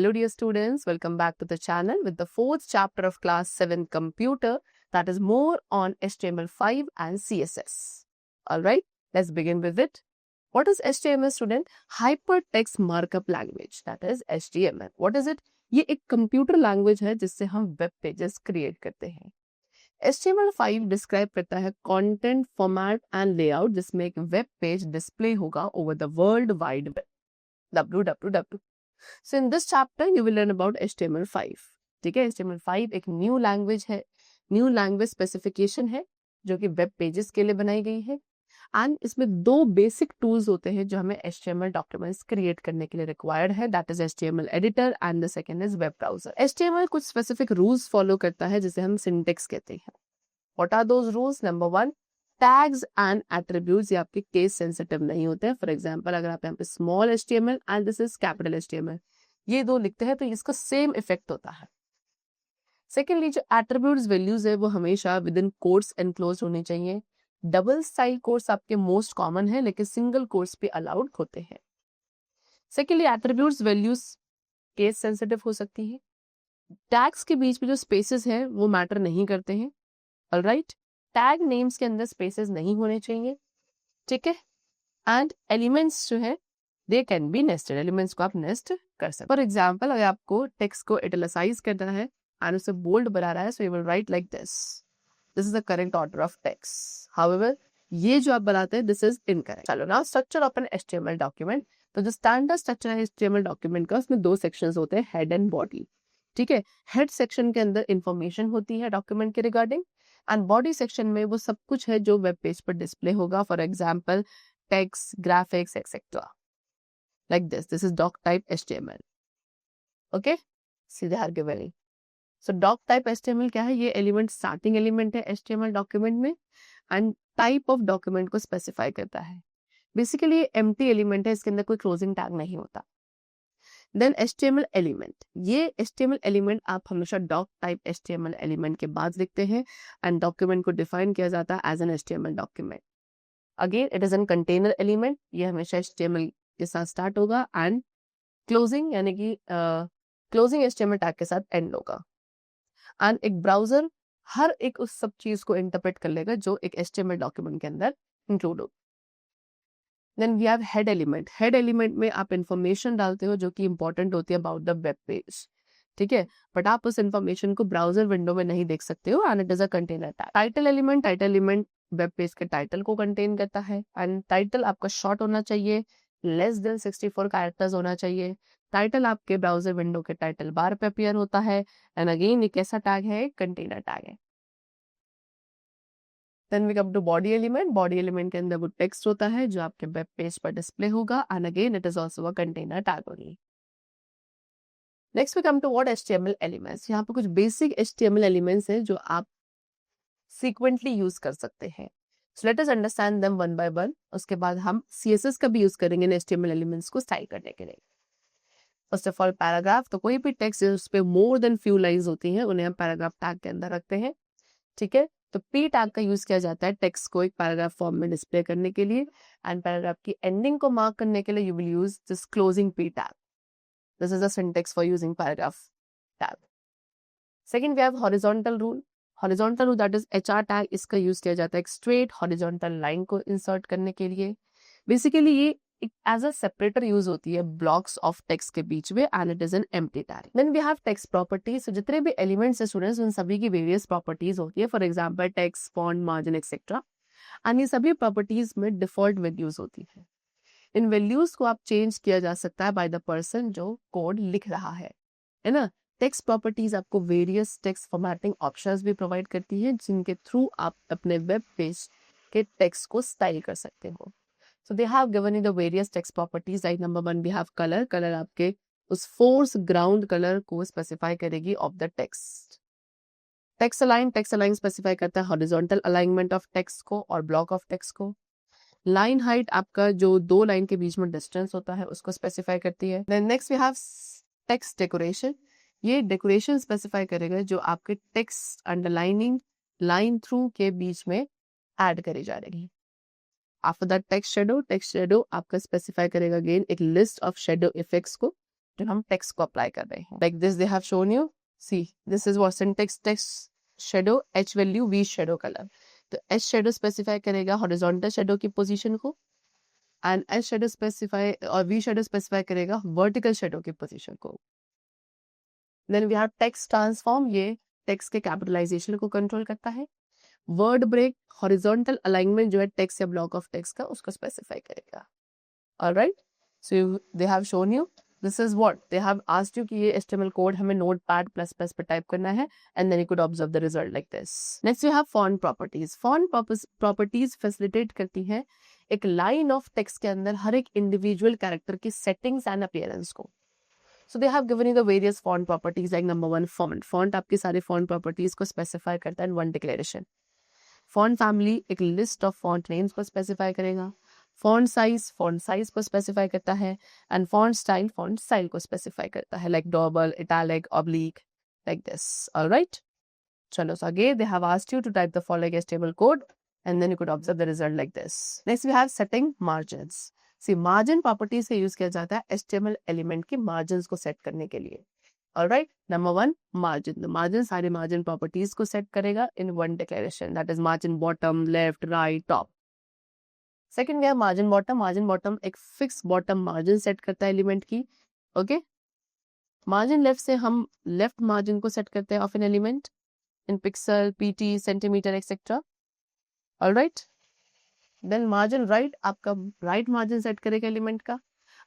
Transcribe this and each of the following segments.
Hello dear students, welcome back to the channel with the fourth chapter of class 7 computer, that is more on HTML5 and CSS. Alright, let's begin with it. What is HTML student? Hypertext Markup Language, that is HTML. What is it? ये एक computer language है जिससे हम web pages create करते हैं. HTML5 describe करता है content format and layout जिसमें एक वेब पेज डिस्प्ले होगा over the world wide web, www. So in this chapter you will learn about HTML5. ठीक है, HTML5 एक न्यू लैंग्वेज है, न्यू लैंग्वेज स्पेसिफिकेशन है जो कि वेब पेजेस के लिए बनाई गई है. एंड इसमें दो बेसिक टूल्स होते हैं जो हमें HTML डॉक्यूमेंट्स क्रिएट करने के लिए रिक्वायर्ड है, that is HTML editor and the second is web browser. HTML कुछ स्पेसिफिक रूल्स फॉलो करता है जिसे हम सिंटेक्स कहते हैं. What are those rules? Number 1, tags and attributes ये आपके केस सेंसिटिव नहीं होते हैं. फॉर एग्जांपल अगर आप यहाँ पे small HTML and this is capital HTML ये दो लिखते हैं तो इसका सेम इफेक्ट होता है. सेकेंडली जो एट्रीब्यूट्स वैल्यूज है वो हमेशा विद इन कोट्स एनक्लोज होने चाहिए. डबल स्टाइल कोट्स आपके मोस्ट कॉमन है लेकिन सिंगल कोट्स पे अलाउड होते हैं. Secondly attributes values case sensitive हो सकती है. टैग्स के बीच में जो स्पेसेस है वो मैटर नहीं करते हैं. ऑलराइट, टैग नेम्स के अंदर स्पेसेस नहीं होने चाहिए. ठीक है, एंड एलिमेंट्स जो है they can be nested, elements को आप नेस्ट कर सकते. फॉर एग्जाम्पल अगर आपको टेक्स्ट को इटैलिसाइज करना है एंड उसे बोल्ड बना रहा है so you will write like this is the correct order of text. However ये जो आप बनाते हैं दिस इज इनकरेक्ट. चलो now structure of an HTML document. तो जो स्टैंडर्ड स्ट्रक्चर है HTML डॉक्यूमेंट का उसमें दो सेक्शंस होते हैं, हेड एंड बॉडी. ठीक है, हेड सेक्शन के अंदर इंफॉर्मेशन होती है डॉक्यूमेंट के रिगार्डिंग एंड बॉडी सेक्शन में वो सब कुछ है जो वेब पेज पर डिस्प्ले होगा. For example text, graphics etcetera like this is doc type HTML. okay, सीधे आगे बढ़े. so doc type HTML क्या है? ये एलिमेंट स्टार्टिंग एलिमेंट है HTML डॉक्यूमेंट में एंड टाइप ऑफ डॉक्यूमेंट को स्पेसिफाई करता है. बेसिकली ये एम्प्टी एलिमेंट है, इसके अंदर कोई क्लोजिंग टैग नहीं होता. देन HTML एलिमेंट, ये HTML एलिमेंट आप हमेशा डॉक टाइप HTML एलिमेंट के बाद लिखते हैं एंड डॉक्यूमेंट को डिफाइन किया जाता है as an HTML document. Again it is an container element, ये हमेशा HTML के साथ स्टार्ट होगा एंड क्लोजिंग यानी कि क्लोजिंग HTML टैग के साथ एंड होगा. एंड एक ब्राउजर हर एक उस सब चीज को इंटरप्रेट कर लेगा जो एक HTML डॉक्यूमेंट के अंदर इंक्लूड हो. Then we have head element. Head element में आप इंफॉर्मेशन डालते हो जो कि इंपॉर्टेंट होती है अबाउट द वेब पेज. ठीक है, बट आप उस इंफॉर्मेशन को ब्राउजर विंडो में नहीं देख सकते हो and it is a container tag. Title element web page के टाइटल को कंटेन करता है एंड टाइटल आपका शॉर्ट होना चाहिए, लेस देन 64 कैरेक्टर्स होना चाहिए. टाइटल आपके ब्राउजर विंडो के टाइटल बार पे अपीयर होता है एंड अगेन ये कैसा टैग है? कंटेनर टैग है. Then we come to body element. Body element के अंदर वो टेक्स्ट होता है जो आपके वेब पेज पर डिस्प्ले होगा and again it is also a container tag only. Next we come to what HTML elements. यहाँ पे कुछ बेसिक HTML एलिमेंट्स हैं जो आप सीक्वेंटली यूज कर सकते हैं. So let us understand them one by one. उसके बाद हम CSS का भी यूज करेंगे इन HTML एलिमेंट्स को स्टाइल करने के लिए. First of all paragraph. तो कोई भी टेक्स्ट उस पे मोर देन फ्यू लाइंस होती हैं उन्हें हम पैराग्राफ टैग के अंदर रखते हैं. ठीक है, तो P टैग का यूज किया जाता है टेक्स्ट को एक पैराग्राफ फॉर्म में डिस्प्ले करने के लिए एंड पैराग्राफ की एंडिंग को मार्क करने के लिए you will use this closing P tag. This is the syntax for using paragraph tag. Second we have horizontal rule. Horizontal rule that is HR tag. इसका यूज किया जाता है एक स्ट्रेट हॉरिजॉन्टल लाइन को insert करने के लिए. Basically ये एज अ सेपरेटर यूज होती है ब्लॉक्स ऑफ टेक्स्ट के बीच में and it is an empty tag. Then we have text properties. जितने भी एलिमेंट्स है स्टूडेंट्स उन सभी की वेरियस प्रॉपर्टीज होती है. For example text, font, margin etcetera and ये सभी प्रॉपर्टीज में डिफॉल्ट वैल्यूज होती है. इन वैल्यूज को आप चेंज किया जा सकता है बाय द पर्सन जो कोड लिख रहा है ना. टेक्स्ट प्रॉपर्टीज आपको वेरियस टेक्स्ट फॉर्मेटिंग ऑप्शंस भी प्रोवाइड करती है जिनके थ्रू आप अपने वेब पेज के टेक्स्ट को स्टाइल कर सकते हो. So they have given you the various text properties. Like number 1 we have colour. Colour आपके उस फोर्स ग्राउंड कलर को स्पेसिफाई करेगी of the text. Text align specify करता है हॉरिजॉन्टल अलाइनमेंट ऑफ टेक्स्ट को और ब्लॉक ऑफ टेक्स्ट को. Line height आपका जो दो लाइन के बीच में डिस्टेंस होता है उसको स्पेसिफाई करती है. Then next we have text decoration. ये डेकोरेशन स्पेसिफाई करेगा जो आपके टेक्स्ट अंडरलाइनिंग लाइन थ्रू के बीच में ऐड करी जा रही. आफ्टर दैट टेक्स्ट शेडो आपका स्पेसिफाई करेगा अगेन एक लिस्ट ऑफ शेडो इफेक्ट्स को जो हम टेक्स्ट को अप्लाई कर रहे हैं. Like this they have shown you. See this is what syntax text shadow H value V shadow colour. तो एच शेडो स्पेसिफाई करेगा हॉरिजॉन्टल शेडो की पोजीशन को एंड एच शेडो स्पेसिफाई और वी शेडो स्पेसिफाई करेगा vertical shadow की position को. Then we have text transform. ये text के कैपिटलाइजेशन को कंट्रोल करता है. वर्ड ब्रेक हॉरिजॉन्टल अलाइनमेंट जो है टेक्स्ट या ब्लॉक ऑफ टेक्स्ट का उसको स्पेसिफाई करेगा. Alright, so they have shown you this is what they have asked you कि ये HTML कोड हमें नोटपैड प्लस प्लस पे टाइप करना है and then you could observe the result like this. Next we have font properties. Font properties facilitate करती है एक line of text के अंदर हर एक इंडिविजुअल कैरेक्टर की सेटिंग्स एंड अपीयरेंस को. So they have given you the various font properties like number 1 font. Font आपकी सारी font properties को specify करता है in one declaration. Font family एक list of font names को specify करेगा. Font size को specify करता है and font style को specify करता है like double, italic, oblique like this. All right. चलो, so again they have asked you to type the following HTML code and then you could observe the result like this. Next we have setting margins. See margin properties का use किया जाता है HTML element की margins को set करने के लिए. Alright, number 1 margin. Margin सारे मार्जिन प्रॉपर्टीज को सेट करेगा in one declaration, that is margin bottom, left, right, top. Second way margin bottom. Margin bottom एक फिक्स बॉटम मार्जिन सेट करता है एलिमेंट की. ओके, मार्जिन लेफ्ट से हम left margin को सेट करते हैं of an element in pixel, PT, centimetre etcetera. Alright, then margin right आपका राइट मार्जिन सेट करेगा एलिमेंट का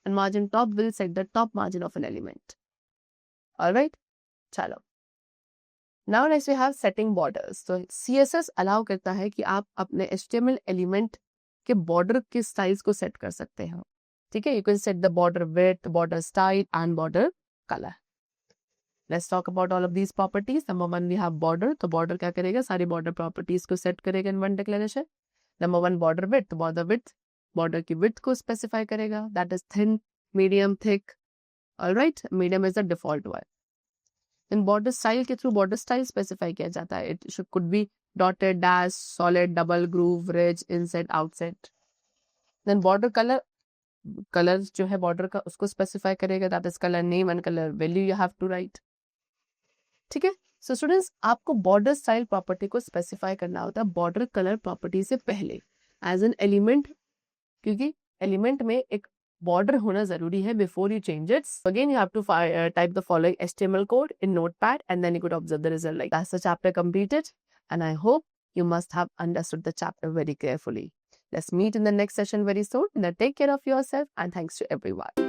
and margin top will set the top margin of an element. Alright, चलो, now next we have setting borders. तो CSS allow करता है कि आप अपने HTML एलिमेंट के बॉर्डर के स्टाइल्स को सेट कर सकते हैं. ठीक है, you can set the border width, border style and border colour. Let's talk about all of these properties. Number 1 we have border. तो बॉर्डर क्या करेगा, सारी बॉर्डर प्रॉपर्टीज को सेट करेगा in one declaration. Number 1 border width. Border की width को specify करेगा, that is thin, medium, thick. Alright, medium is the default one. In border style के थ्रू बॉर्डर स्टाइल स्पेसिफाई किया जाता है. It could be dotted, dash, solid, double, groove, ridge, INSAT, outset. Then border colour जो है border का उसको specify करेगा, that is colour name and colour value you have to write. ठीक है, सो स्टूडेंट्स आपको बॉर्डर स्टाइल प्रॉपर्टी को specify करना होता है बॉर्डर कलर प्रॉपर्टी से पहले एज एन एलिमेंट, क्योंकि एलिमेंट में एक बॉर्डर होना जरूरी है before you change it. Again you have to type the following HTML code in Notepad and then you could observe the result like that's the chapter completed and I hope you must have understood the chapter very carefully. Let's meet in the next session very soon. Now take care of yourself and thanks to everyone.